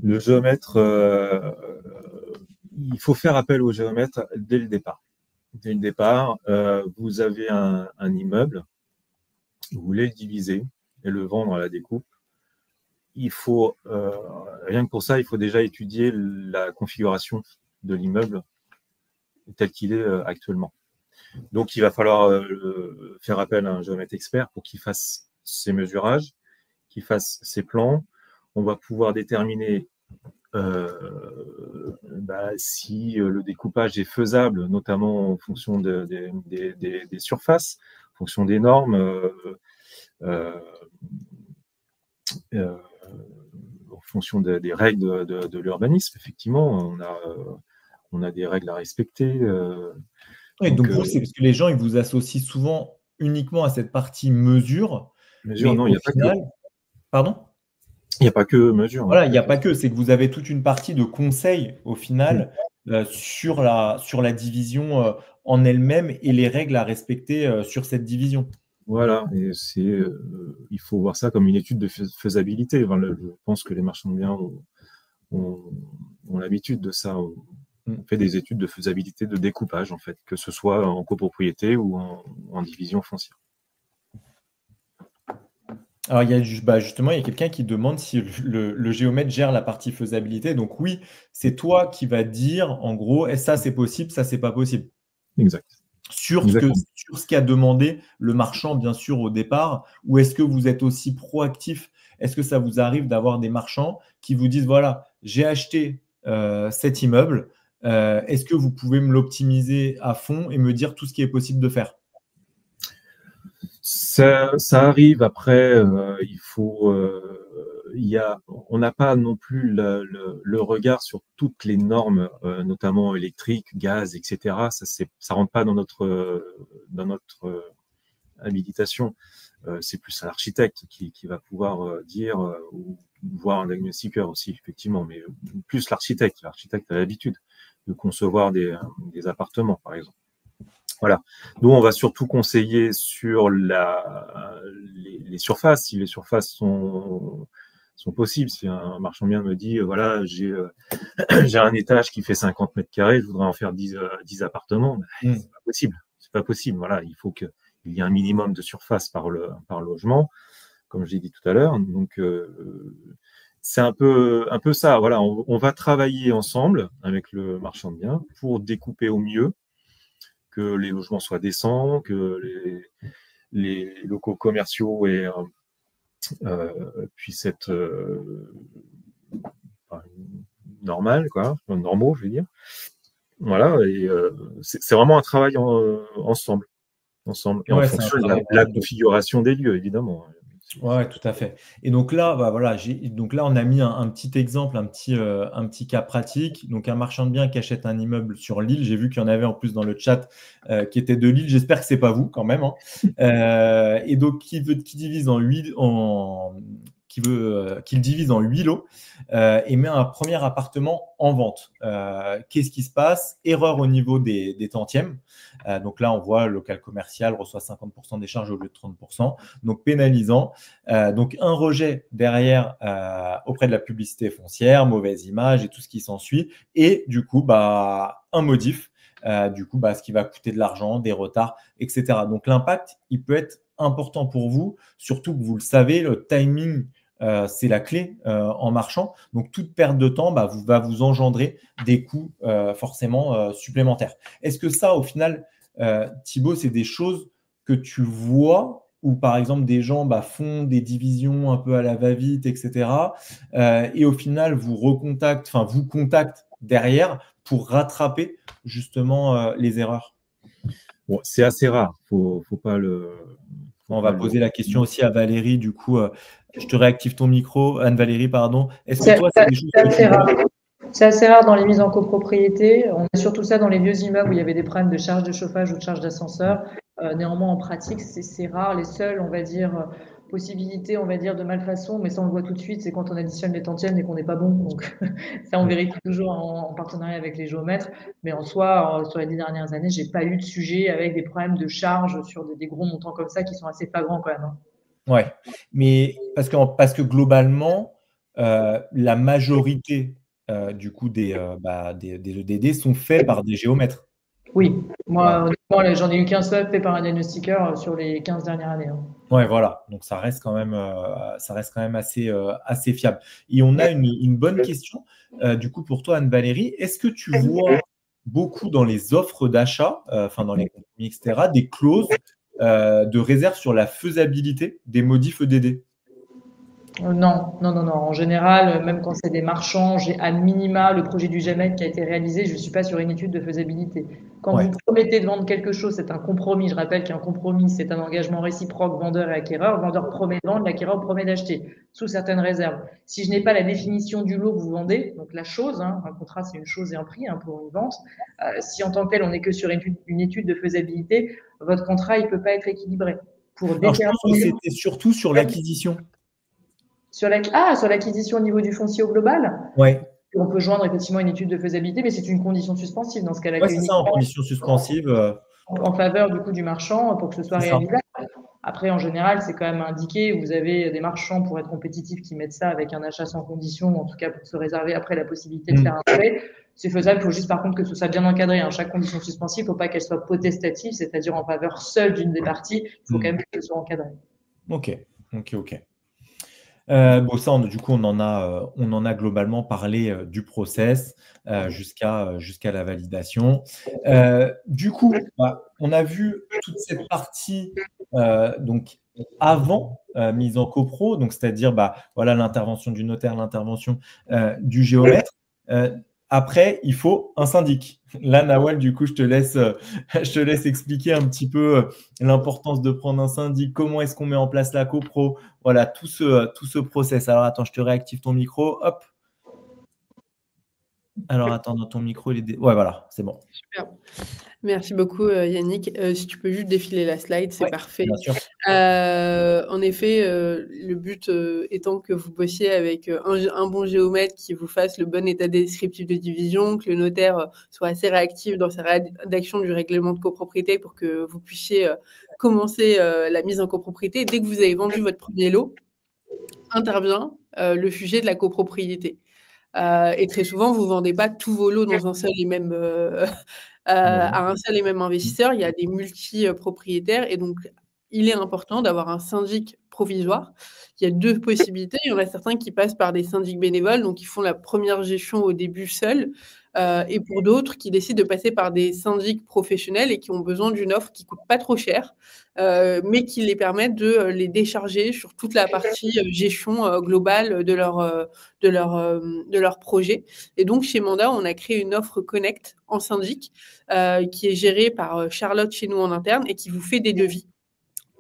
S3: Le géomètre, il faut faire appel au géomètre dès le départ. Dès le départ, vous avez un immeuble, vous voulez le diviser et le vendre à la découpe. Il faut, rien que pour ça, il faut déjà étudier la configuration de l'immeuble tel qu'il est actuellement. Donc, il va falloir faire appel à un géomètre expert pour qu'il fasse ses mesurages, qu'il fasse ses plans. On va pouvoir déterminer si le découpage est faisable, notamment en fonction des surfaces, en fonction des normes, en fonction des règles de l'urbanisme. Effectivement, on a des règles à respecter.
S1: Donc vous, c'est parce que les gens, ils vous associent souvent uniquement à cette partie mesure.
S3: Non, il n'y a pas que.
S1: Pardon?
S3: Il n'y a pas que mesure.
S1: Voilà, il n'y a pas que. C'est que vous avez toute une partie de conseil au final sur la division en elle-même et les règles à respecter sur cette division.
S3: Voilà, et il faut voir ça comme une étude de faisabilité. Enfin, je pense que les marchands de biens ont l'habitude de ça. On fait des études de faisabilité de découpage, en fait, que ce soit en copropriété ou en division foncière.
S1: Alors, justement, il y a quelqu'un qui demande si le géomètre gère la partie faisabilité. Donc oui, c'est toi qui vas dire, en gros, ça c'est possible, ça c'est pas possible.
S3: Exact.
S1: Sur ce qu'a demandé le marchand, bien sûr, au départ, ou est-ce que vous êtes aussi proactif? Est-ce que ça vous arrive d'avoir des marchands qui vous disent, voilà, j'ai acheté cet immeuble, est-ce que vous pouvez me l'optimiser à fond et me dire tout ce qui est possible de faire?
S3: Ça arrive. Après, on n'a pas non plus le regard sur toutes les normes, notamment électriques, gaz, etc. Ça rentre pas dans notre habilitation. C'est plus un architecte qui va pouvoir dire, ou voir un diagnostiqueur aussi, effectivement, mais plus l'architecte. L'architecte a l'habitude de concevoir des appartements, par exemple. Voilà. Nous, on va surtout conseiller sur les surfaces, si les surfaces sont possibles. Si un marchand de biens me dit, voilà, j'ai un étage qui fait 50 mètres carrés, je voudrais en faire 10 appartements, c'est pas possible. C'est pas possible. Voilà, il faut qu'il y ait un minimum de surface par logement, comme j'ai dit tout à l'heure. Donc, c'est un peu ça. Voilà, on va travailler ensemble avec le marchand de biens pour découper au mieux, que les logements soient décents, que les locaux commerciaux puissent être normaux, je veux dire. Voilà, et c'est vraiment un travail ensemble, et en fonction de la configuration des lieux, évidemment.
S1: Ouais, tout à fait. Et donc là, voilà, on a mis un petit exemple, un petit cas pratique. Donc un marchand de biens qui achète un immeuble sur Lille. J'ai vu qu'il y en avait en plus dans le chat qui était de Lille. J'espère que c'est pas vous quand même, hein. Et donc qu'il divise en 8 qu'il divise en 8 lots et met un premier appartement en vente. Qu'est-ce qui se passe? Erreur au niveau des tantièmes. Donc là, on voit le local commercial reçoit 50% des charges au lieu de 30%, donc pénalisant. Donc un rejet derrière auprès de la publicité foncière, mauvaise image et tout ce qui s'ensuit. Et du coup, un modif. Ce qui va coûter de l'argent, des retards, etc. Donc l'impact, il peut être important pour vous, surtout que vous le savez, le timing, c'est la clé en marchand. Donc, toute perte de temps va vous engendrer des coûts forcément supplémentaires. Est-ce que ça, au final, Thibaut, c'est des choses que tu vois où, par exemple, des gens font des divisions un peu à la va-vite, etc. Et au final, vous contactent derrière pour rattraper justement les erreurs?
S3: Bon, c'est assez rare. Faut pas le...
S1: On va poser la question aussi à Valérie, du coup, je te réactive ton micro, Anne-Valérie, pardon. Est-ce que toi, c'est des choses que tu vois?
S2: C'est assez rare dans les mises en copropriété. On a surtout ça dans les vieux immeubles où il y avait des problèmes de charge de chauffage ou de charge d'ascenseur. Néanmoins, en pratique, c'est rare. Les seules, on va dire, possibilités, on va dire, de malfaçon, mais ça, on le voit tout de suite, c'est quand on additionne les tantièmes et qu'on n'est pas bon. Donc, ça, on vérifie toujours en partenariat avec les géomètres. Mais en soi, sur les 10 dernières années, j'ai pas eu de sujet avec des problèmes de charge sur des gros montants comme ça qui sont assez flagrants quand même, hein.
S1: Ouais, mais parce que globalement, la majorité du coup des EDD sont faits par des géomètres.
S2: Oui, moi, honnêtement, j'en ai eu qu'un seul fait par un diagnostiqueur sur les 15 dernières années, hein.
S1: Ouais, voilà. Donc ça reste quand même assez fiable. Et on a une bonne question du coup pour toi, Anne-Valérie. Est-ce que tu vois beaucoup dans les offres d'achat, dans les compromis, etc., des clauses de réserve sur la faisabilité des modifs EDD?
S2: Non. En général, même quand c'est des marchands, j'ai à minima le projet du GEMET qui a été réalisé, je ne suis pas sur une étude de faisabilité. Quand vous promettez de vendre quelque chose, c'est un compromis. Je rappelle qu'un compromis, c'est un engagement réciproque vendeur et acquéreur. Le vendeur promet de vendre, l'acquéreur promet d'acheter, sous certaines réserves. Si je n'ai pas la définition du lot que vous vendez, donc la chose, hein, un contrat c'est une chose et un prix pour une vente, si en tant que tel on n'est que sur une étude de faisabilité, votre contrat il peut pas être équilibré.
S1: Je pense que c'était surtout sur l'acquisition.
S2: Sur l'acquisition au niveau du foncier au global?
S1: Ouais.
S2: On peut joindre effectivement une étude de faisabilité, mais c'est une condition suspensive dans ce cas-là.
S1: Ouais, c'est ça, en condition suspensive.
S2: En faveur du coup du marchand pour que ce soit réalisable. Après, en général, c'est quand même indiqué. Vous avez des marchands pour être compétitifs qui mettent ça avec un achat sans condition, en tout cas pour se réserver après la possibilité de faire un prêt. C'est faisable, il faut juste par contre que ce soit bien encadré. Chaque condition suspensive, il ne faut pas qu'elle soit potestative, c'est-à-dire en faveur seule d'une des parties. Il faut quand même qu'elle soit encadrée.
S1: Ok. Ça, du coup, on en a globalement parlé du process jusqu'à la validation. Du coup, on a vu toute cette partie donc avant mise en copro, donc c'est-à-dire l'intervention du notaire, l'intervention du géomètre. Après, il faut un syndic. Là, Nawal, du coup, je te laisse expliquer un petit peu l'importance de prendre un syndic, comment est-ce qu'on met en place la copro, voilà, tout ce process. Alors, attends, je te réactive ton micro. Hop. Alors, attends, dans ton micro, ouais, voilà, c'est bon.
S4: Super. Merci beaucoup, Yannick. Si tu peux juste défiler la slide, c'est parfait.
S1: Bien sûr.
S4: En effet, le but étant que vous bossiez avec un bon géomètre qui vous fasse le bon état descriptif de division, que le notaire soit assez réactif dans sa rédaction du règlement de copropriété pour que vous puissiez commencer la mise en copropriété. Dès que vous avez vendu votre premier lot, intervient le sujet de la copropriété. Et très souvent, vous ne vendez pas tous vos lots dans un seul et même à un seul et même investisseur. Il y a des multi-propriétaires et donc il est important d'avoir un syndic provisoire. Il y a deux possibilités. Il y en a certains qui passent par des syndics bénévoles, donc ils font la première gestion au début seuls. et pour d'autres qui décident de passer par des syndics professionnels et qui ont besoin d'une offre qui ne coûte pas trop cher, mais qui les permettent de les décharger sur toute la partie gestion globale de leur projet. Et donc, chez Manda, on a créé une offre Connect en syndic qui est gérée par Charlotte chez nous en interne et qui vous fait des devis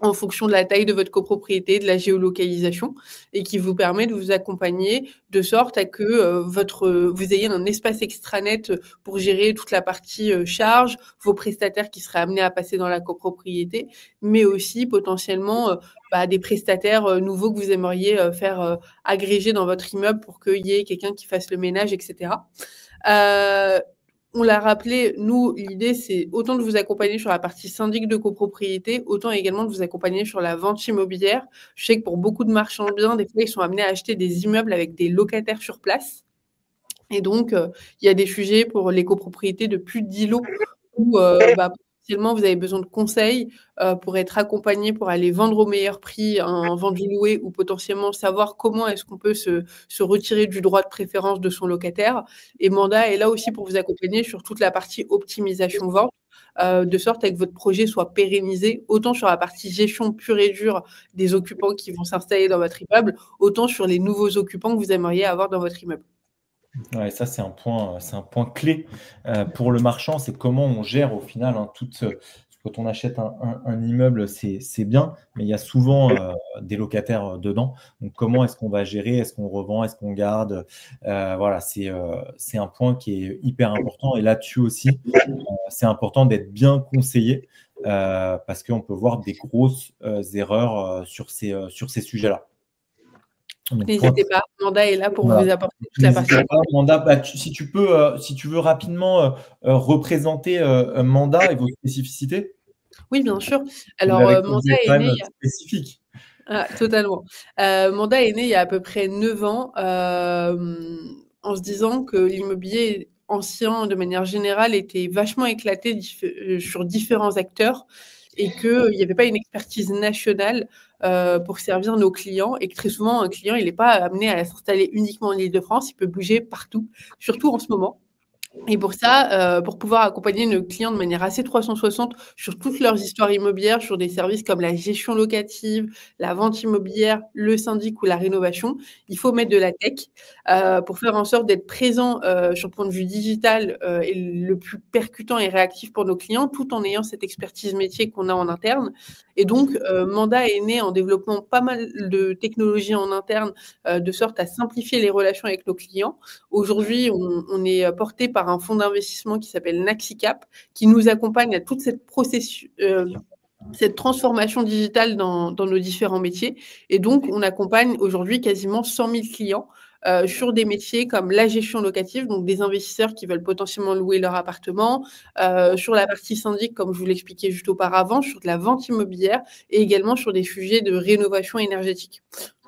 S4: en fonction de la taille de votre copropriété, de la géolocalisation, et qui vous permet de vous accompagner de sorte à que vous ayez un espace extranet pour gérer toute la partie charge, vos prestataires qui seraient amenés à passer dans la copropriété, mais aussi potentiellement des prestataires nouveaux que vous aimeriez faire agréger dans votre immeuble pour qu'il y ait quelqu'un qui fasse le ménage, etc. On l'a rappelé, nous, l'idée, c'est autant de vous accompagner sur la partie syndic de copropriété, autant également de vous accompagner sur la vente immobilière. Je sais que pour beaucoup de marchands de biens, des fois, ils sont amenés à acheter des immeubles avec des locataires sur place. Et donc, il y a des sujets pour les copropriétés de plus de 10 lots où potentiellement, vous avez besoin de conseils pour être accompagné, pour aller vendre au meilleur prix un vendu loué ou potentiellement savoir comment est-ce qu'on peut se retirer du droit de préférence de son locataire. Et Manda est là aussi pour vous accompagner sur toute la partie optimisation vente, de sorte à que votre projet soit pérennisé, autant sur la partie gestion pure et dure des occupants qui vont s'installer dans votre immeuble, autant sur les nouveaux occupants que vous aimeriez avoir dans votre immeuble.
S1: Ouais, ça, c'est un point clé pour le marchand, c'est comment on gère au final quand on achète un immeuble, c'est bien, mais il y a souvent des locataires dedans. Donc, comment est-ce qu'on va gérer? Est-ce qu'on revend? Est-ce qu'on garde? Voilà, c'est un point qui est hyper important. Et là-dessus aussi, c'est important d'être bien conseillé parce qu'on peut voir des grosses erreurs sur ces sujets-là.
S4: N'hésitez pas, Manda est là pour vous apporter toute la partie.
S1: Manda, si tu veux rapidement représenter Manda et vos spécificités.
S4: Oui, bien sûr. Alors, Manda est né
S1: spécifique.
S4: Totalement. Manda est né il y a à peu près 9 ans en se disant que l'immobilier ancien, de manière générale, était vachement éclaté sur différents acteurs et qu'il n'y avait pas une expertise nationale pour servir nos clients et que très souvent, un client, il n'est pas amené à s'installer uniquement en Île-de-France, il peut bouger partout, surtout en ce moment. Et pour ça, pour pouvoir accompagner nos clients de manière assez 360 sur toutes leurs histoires immobilières, sur des services comme la gestion locative, la vente immobilière, le syndic ou la rénovation, il faut mettre de la tech pour faire en sorte d'être présent sur le point de vue digital et le plus percutant et réactif pour nos clients, tout en ayant cette expertise métier qu'on a en interne. Et donc, Manda est né en développant pas mal de technologies en interne de sorte à simplifier les relations avec nos clients. Aujourd'hui, on est porté par un fonds d'investissement qui s'appelle Naxicap, qui nous accompagne à toute cette transformation digitale dans nos différents métiers. Et donc, on accompagne aujourd'hui quasiment 100 000 clients sur des métiers comme la gestion locative, donc des investisseurs qui veulent potentiellement louer leur appartement, sur la partie syndic, comme je vous l'expliquais juste auparavant, sur de la vente immobilière et également sur des sujets de rénovation énergétique.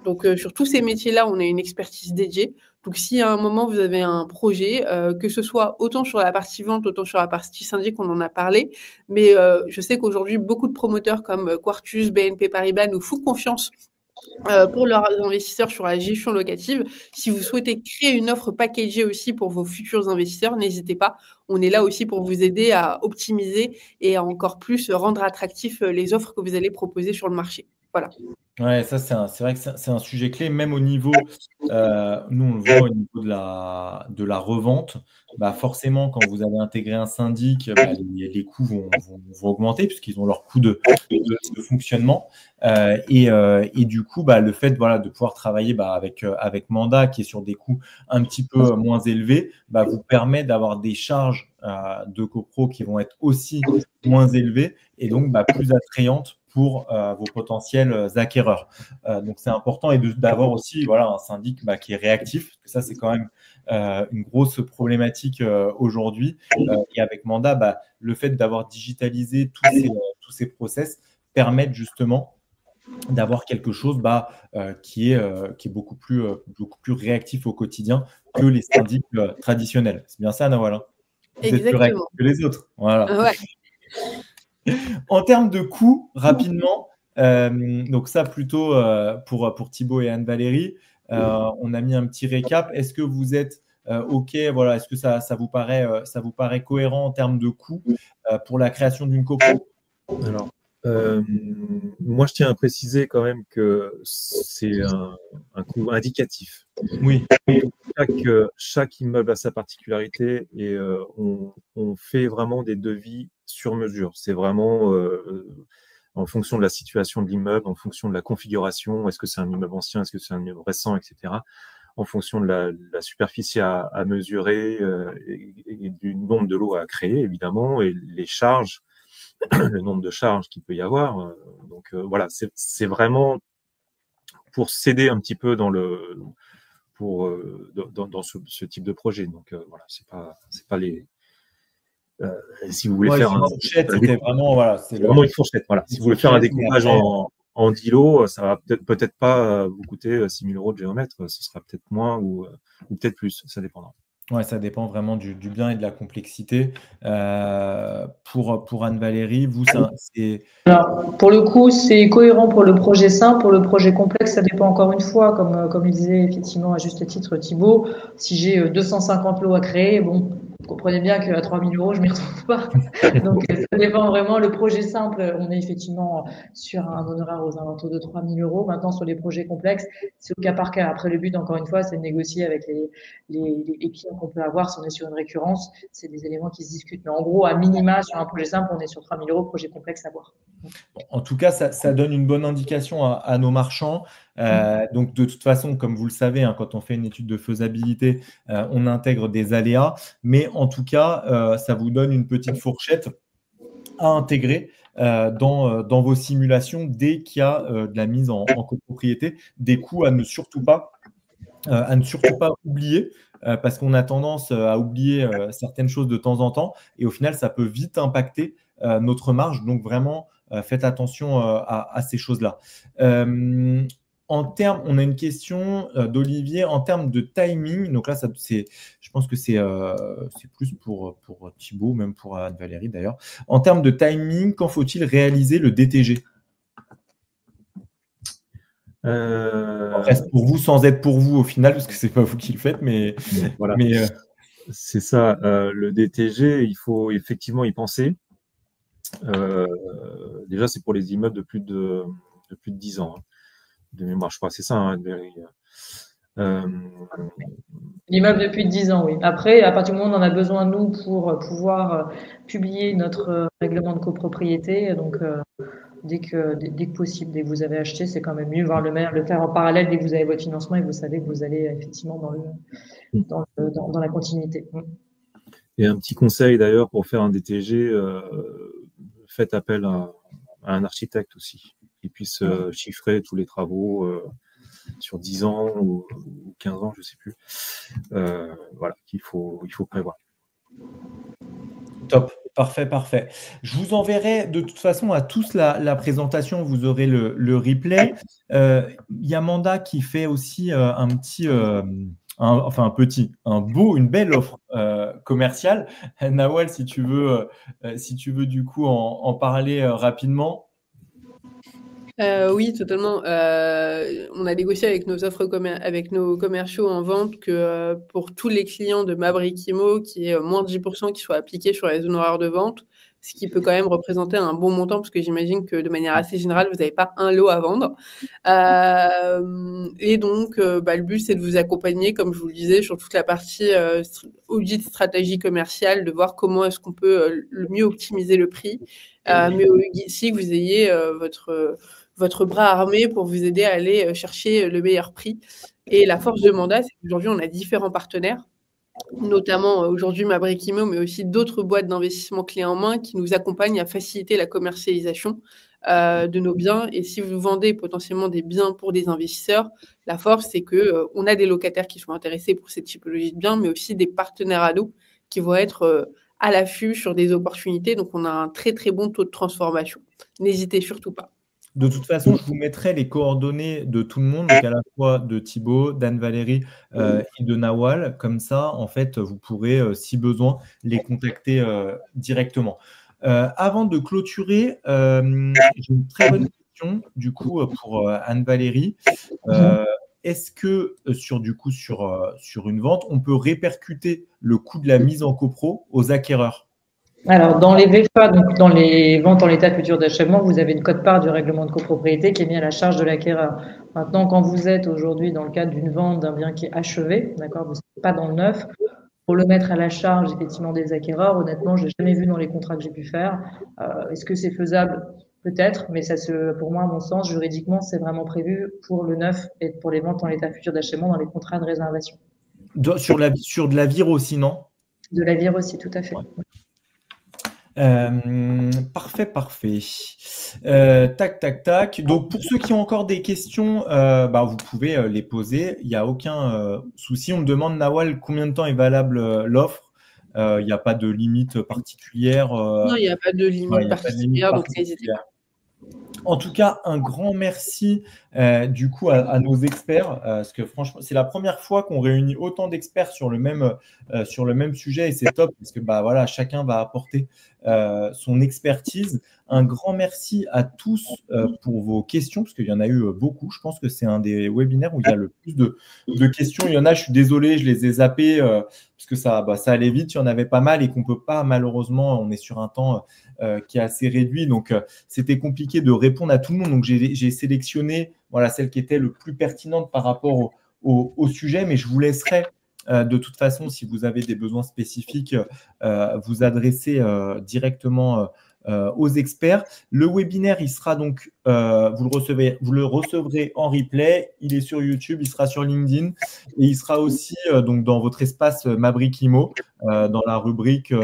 S4: Donc, sur tous ces métiers-là, on a une expertise dédiée. Donc, si à un moment, vous avez un projet, que ce soit autant sur la partie vente, autant sur la partie syndic, on en a parlé, mais je sais qu'aujourd'hui, beaucoup de promoteurs comme Quartus, BNP Paribas nous font confiance pour leurs investisseurs sur la gestion locative. Si vous souhaitez créer une offre packagée aussi pour vos futurs investisseurs, n'hésitez pas. On est là aussi pour vous aider à optimiser et à encore plus rendre attractifs les offres que vous allez proposer sur le marché. Voilà.
S1: Ouais, ça, c'est vrai que c'est un sujet clé, même au niveau, nous, on le voit au niveau de la revente. Forcément, quand vous avez intégré un syndic, les coûts vont augmenter puisqu'ils ont leur coût de fonctionnement. Et du coup, le fait de pouvoir travailler avec Manda, qui est sur des coûts un petit peu moins élevés, vous permet d'avoir des charges de copro qui vont être aussi moins élevées et donc plus attrayantes pour vos potentiels acquéreurs. Donc, c'est important et d'avoir aussi un syndic qui est réactif. Parce que ça, c'est quand même une grosse problématique aujourd'hui. Et avec Manda, le fait d'avoir digitalisé tous ces process permettent justement d'avoir quelque chose qui est beaucoup plus réactif au quotidien que les syndics traditionnels. C'est bien ça, Nawal? Vous êtes plus réactif que les autres. Voilà.
S4: Ouais.
S1: En termes de coûts, rapidement, donc ça plutôt pour Thibaut et Anne-Valérie, on a mis un petit récap. Est-ce que vous êtes OK, voilà, est-ce que ça vous paraît cohérent en termes de coût pour la création d'une copro?
S3: Alors, moi, je tiens à préciser quand même que c'est un coût indicatif.
S1: Oui.
S3: Chaque immeuble a sa particularité et on fait vraiment des devis sur mesure. C'est vraiment en fonction de la situation de l'immeuble, en fonction de la configuration, est-ce que c'est un immeuble ancien, est-ce que c'est un immeuble récent, etc. En fonction de la superficie à mesurer et du nombre de lots à créer, évidemment, et les charges, le nombre de charges qu'il peut y avoir. Donc voilà, c'est vraiment pour s'aider un petit peu dans ce type de projet. Donc voilà, c'est pas les si vous voulez faire
S1: une fourchette, c'était vraiment voilà,
S3: c'est vraiment une fourchette. Voilà, si vous voulez faire un découpage en 10 lots, ça va peut-être pas vous coûter 6 000 € de géomètre, ce sera peut-être moins ou peut-être plus, ça dépendra.
S1: Ouais, ça dépend vraiment du bien et de la complexité. Pour Anne-Valérie, vous, c'est…
S2: Alors, pour le coup, c'est cohérent pour le projet simple. Pour le projet complexe, ça dépend encore une fois, comme le disait effectivement à juste titre Thibaut. Si j'ai 250 lots à créer, bon, vous comprenez bien qu'à 3 000 €, je m'y retrouve pas. Donc, ça dépend vraiment. Le projet simple, on est effectivement sur un honoraire aux alentours de 3 000 €. Maintenant, sur les projets complexes, c'est au cas par cas. Après, le but, encore une fois, c'est de négocier avec les clients qu'on peut avoir. Si on est sur une récurrence, c'est des éléments qui se discutent. Mais en gros, à minima, sur un projet simple, on est sur 3 000 €, projet complexe à voir.
S1: En tout cas, ça donne une bonne indication à nos marchands. Donc, de toute façon, comme vous le savez, hein, quand on fait une étude de faisabilité, on intègre des aléas. Mais en tout cas, ça vous donne une petite fourchette à intégrer dans vos simulations dès qu'il y a de la mise en copropriété, des coûts à ne surtout pas oublier. Parce qu'on a tendance à oublier certaines choses de temps en temps et au final, ça peut vite impacter notre marge. Donc, vraiment, faites attention à ces choses-là. On a une question d'Olivier en termes de timing. Donc là, je pense que c'est plus pour Thibaut, même pour Anne-Valérie d'ailleurs. En termes de timing, quand faut-il réaliser le DTG? Reste pour vous sans être pour vous au final, parce que c'est pas vous qui le faites, mais
S3: voilà. C'est ça. Le DTG, il faut effectivement y penser. Déjà, c'est pour les immeubles de plus de 10 ans. Hein, de mémoire, je crois, c'est ça. Hein,
S2: L'immeuble depuis 10 ans, oui. Après, à partir du moment où on en a besoin, nous, pour pouvoir publier notre règlement de copropriété, donc dès que possible, dès que vous avez acheté, c'est quand même mieux voir le faire en parallèle dès que vous avez votre financement et vous savez que vous allez effectivement dans la continuité.
S3: Et un petit conseil d'ailleurs pour faire un DTG, faites appel à un architecte aussi, qui puisse chiffrer tous les travaux sur 10 ans ou 15 ans, je ne sais plus. Voilà, il faut prévoir.
S1: Top, parfait. Je vous enverrai de toute façon à tous la présentation, vous aurez le replay. Il y a Manda qui fait aussi une belle offre commerciale. Nawal, si tu veux du coup en parler rapidement.
S4: Oui, totalement. On a négocié avec avec nos commerciaux en vente que pour tous les clients de Mabrikimo, qui est moins de 10% qui soient appliqués sur les honoraires de vente, ce qui peut quand même représenter un bon montant, parce que j'imagine que de manière assez générale, vous n'avez pas un lot à vendre. Et donc, le but, c'est de vous accompagner, comme je vous le disais, sur toute la partie audit stratégie commerciale, de voir comment est-ce qu'on peut le mieux optimiser le prix, mais aussi que vous ayez votre bras armé pour vous aider à aller chercher le meilleur prix. Et la force de Manda, c'est qu'aujourd'hui, on a différents partenaires, notamment aujourd'hui Mabrikimo, mais aussi d'autres boîtes d'investissement clés en main qui nous accompagnent à faciliter la commercialisation de nos biens. Et si vous vendez potentiellement des biens pour des investisseurs, la force, c'est que on a des locataires qui sont intéressés pour cette typologie de biens, mais aussi des partenaires à nous qui vont être à l'affût sur des opportunités. Donc, on a un très, très bon taux de transformation. N'hésitez surtout pas.
S1: De toute façon, je vous mettrai les coordonnées de tout le monde, donc à la fois de Thibaut, d'Anne-Valérie et de Nawal. Comme ça, en fait, vous pourrez, si besoin, les contacter directement. Avant de clôturer, j'ai une très bonne question, du coup, pour Anne-Valérie. est-ce que sur une vente, on peut répercuter le coût de la mise en copro aux acquéreurs?
S2: Alors, dans les VFA, donc dans les ventes en l'état futur d'achèvement, vous avez une quote-part du règlement de copropriété qui est mis à la charge de l'acquéreur. Maintenant, quand vous êtes aujourd'hui dans le cadre d'une vente d'un bien qui est achevé, d'accord, vous n'êtes pas dans le neuf, pour le mettre à la charge effectivement des acquéreurs, honnêtement, je l'ai jamais vu dans les contrats que j'ai pu faire. Est-ce que c'est faisable? Peut-être, mais pour moi, à mon sens, juridiquement, c'est vraiment prévu pour le neuf et pour les ventes en l'état futur d'achèvement dans les contrats de réservation.
S1: Sur de la vire aussi, non?
S2: De la vire aussi, tout à fait.
S1: Ouais. Parfait. Tac. Donc, pour ceux qui ont encore des questions, vous pouvez les poser. Il n'y a aucun souci. On me demande, Nawal, combien de temps est valable l'offre? Il n'y a pas de limite particulière.
S4: Non, il n'y a pas de limite particulière, donc n'hésitez pas.
S1: En tout cas, un grand merci du coup à nos experts, parce que franchement, c'est la première fois qu'on réunit autant d'experts sur le même sujet et c'est top parce que voilà, chacun va apporter son expertise. Un grand merci à tous pour vos questions, parce qu'il y en a eu beaucoup. Je pense que c'est un des webinaires où il y a le plus de questions. Il y en a, je suis désolé, je les ai zappées parce que ça allait vite. Il y en avait pas mal et qu'on ne peut pas, malheureusement, on est sur un temps qui est assez réduit. Donc, c'était compliqué de répondre à tout le monde. Donc, j'ai sélectionné celle qui était le plus pertinente par rapport au sujet, mais je vous laisserai de toute façon, si vous avez des besoins spécifiques, vous adresser directement aux experts. Le webinaire, il sera donc, vous le recevrez en replay. Il est sur YouTube, il sera sur LinkedIn et il sera aussi donc dans votre espace Maverick Imo, dans la rubrique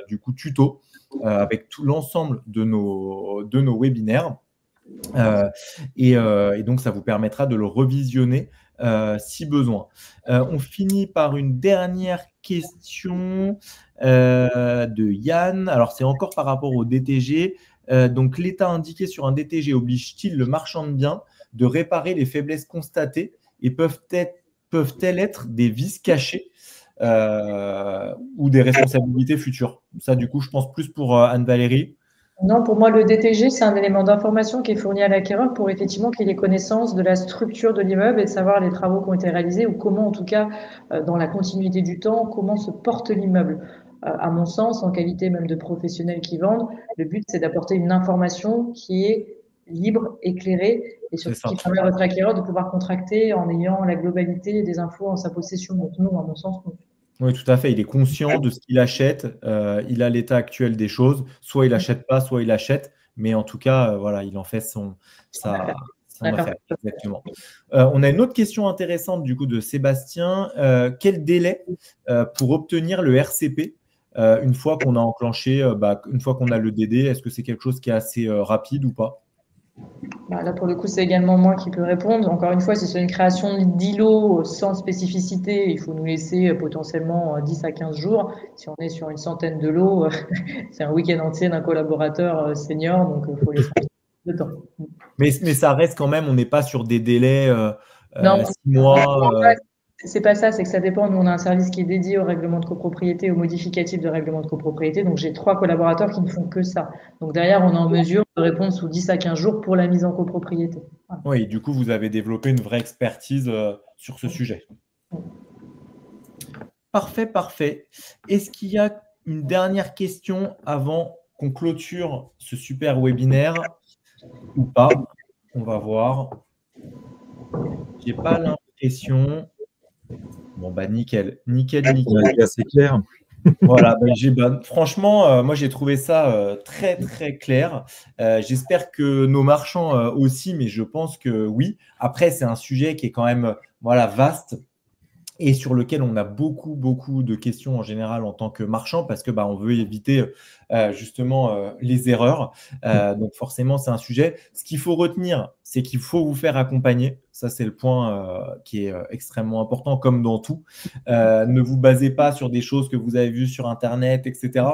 S1: du coup tuto, avec tout l'ensemble de nos webinaires. Et donc, ça vous permettra de le revisionner si besoin. On finit par une dernière question de Yann. Alors, c'est encore par rapport au DTG. Donc, l'État indiqué sur un DTG oblige-t-il le marchand de biens de réparer les faiblesses constatées et peuvent-elles être des vices cachés ou des responsabilités futures? Ça, du coup, je pense plus pour Anne-Valérie.
S2: Non, pour moi, le DTG, c'est un élément d'information qui est fourni à l'acquéreur pour effectivement qu'il ait connaissance de la structure de l'immeuble et de savoir les travaux qui ont été réalisés ou comment, en tout cas, dans la continuité du temps, comment se porte l'immeuble. À mon sens, en qualité même de professionnels qui vendent, le but, c'est d'apporter une information qui est libre, éclairée et surtout qui permet à votre acquéreur de pouvoir contracter en ayant la globalité des infos en sa possession. Donc non, à mon sens, non.
S1: Oui, tout à fait. Il est conscient de ce qu'il achète. Il a l'état actuel des choses. Soit il n'achète pas, soit il achète. Mais en tout cas, il en fait son affaire. Exactement. On a une autre question intéressante du coup de Sébastien. Quel délai pour obtenir le RCP une fois qu'on a enclenché, une fois qu'on a le DD? Est-ce que c'est quelque chose qui est assez rapide ou pas?
S2: Là, pour le coup, c'est également moi qui peux répondre. Encore une fois, si c'est une création d'îlot sans spécificité, il faut nous laisser potentiellement 10 à 15 jours. Si on est sur une centaine de lots, c'est un week-end entier d'un collaborateur senior, donc il faut laisser un peu de temps.
S1: Mais ça reste quand même, on n'est pas sur des délais 6
S2: mois. C'est pas ça, c'est que ça dépend. Nous, on a un service qui est dédié au règlement de copropriété, au modificatif de règlement de copropriété. Donc, j'ai 3 collaborateurs qui ne font que ça. Donc, derrière, on est en mesure de répondre sous 10 à 15 jours pour la mise en copropriété.
S1: Voilà. Oui, du coup, vous avez développé une vraie expertise sur ce sujet. Parfait. Est-ce qu'il y a une dernière question avant qu'on clôture ce super webinaire ou pas? On va voir. J'ai pas l'impression. Bon, nickel.
S3: C'est clair.
S1: Voilà, franchement, moi j'ai trouvé ça très très clair. J'espère que nos marchands aussi, mais je pense que oui. Après, c'est un sujet qui est quand même vaste et sur lequel on a beaucoup de questions en général en tant que marchand parce que on veut éviter justement les erreurs. Donc forcément, c'est un sujet. Ce qu'il faut retenir, c'est qu'il faut vous faire accompagner. Ça, c'est le point qui est extrêmement important, comme dans tout. Ne vous basez pas sur des choses que vous avez vues sur Internet, etc.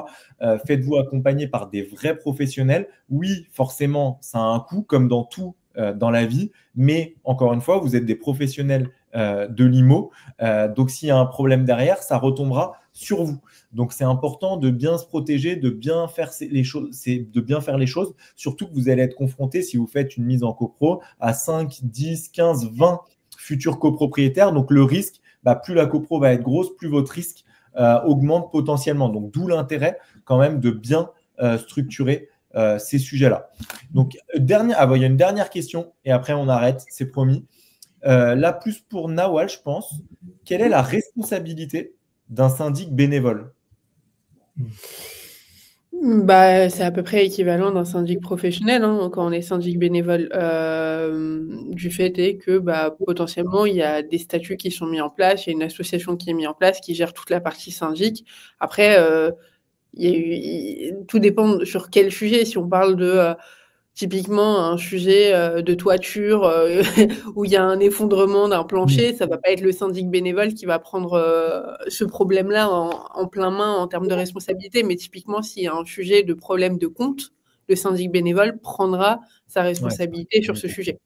S1: Faites-vous accompagner par des vrais professionnels. Oui, forcément, ça a un coût, comme dans tout dans la vie. Mais encore une fois, vous êtes des professionnels de l'IMO. Donc, s'il y a un problème derrière, ça retombera sur vous. Donc, c'est important de bien se protéger, de bien faire les choses, surtout que vous allez être confronté, si vous faites une mise en copro, à 5, 10, 15, 20 futurs copropriétaires. Donc, le risque, plus la copro va être grosse, plus votre risque augmente potentiellement. Donc, d'où l'intérêt quand même de bien structurer ces sujets-là. Donc, il y a une dernière question et après, on arrête, c'est promis. Là, plus pour Nawal, je pense. Quelle est la responsabilité d'un syndic bénévole?
S4: C'est à peu près équivalent d'un syndic professionnel quand on est syndic bénévole. Du fait est que potentiellement, il y a des statuts qui sont mis en place, il y a une association qui est mise en place qui gère toute la partie syndic. Après, tout dépend sur quel sujet. Si on parle de typiquement un sujet de toiture où il y a un effondrement d'un plancher, ça va pas être le syndic bénévole qui va prendre ce problème-là en plein main en termes de responsabilité. Mais typiquement, s'il y a un sujet de problème de compte, le syndic bénévole prendra sa responsabilité sur ce sujet.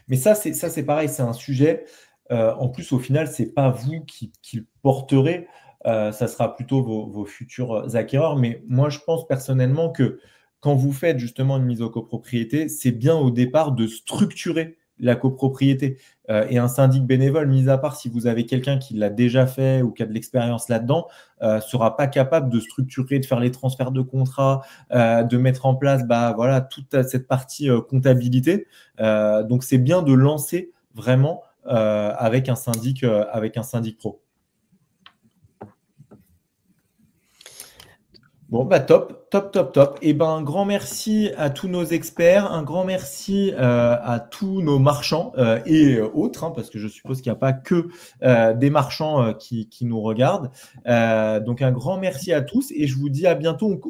S1: Mais ça, c'est pareil, c'est un sujet. En plus, au final, c'est pas vous qui le porterez. Ça sera plutôt vos futurs acquéreurs. Mais moi, je pense personnellement que quand vous faites justement une mise en copropriété, c'est bien au départ de structurer la copropriété. Et un syndic bénévole, mis à part si vous avez quelqu'un qui l'a déjà fait ou qui a de l'expérience là-dedans, ne sera pas capable de structurer, de faire les transferts de contrats, de mettre en place toute cette partie comptabilité. Donc, c'est bien de lancer vraiment avec un syndic pro. Bon, top. Et un grand merci à tous nos experts, un grand merci à tous nos marchands et autres, parce que je suppose qu'il n'y a pas que des marchands qui nous regardent. Donc, un grand merci à tous et je vous dis à bientôt.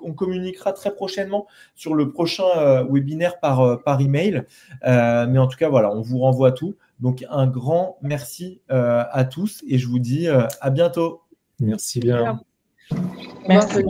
S1: On communiquera très prochainement sur le prochain webinaire par email. Mais en tout cas, voilà, on vous renvoie tout. Donc, un grand merci à tous et je vous dis à bientôt.
S3: Merci bien.
S2: Merci.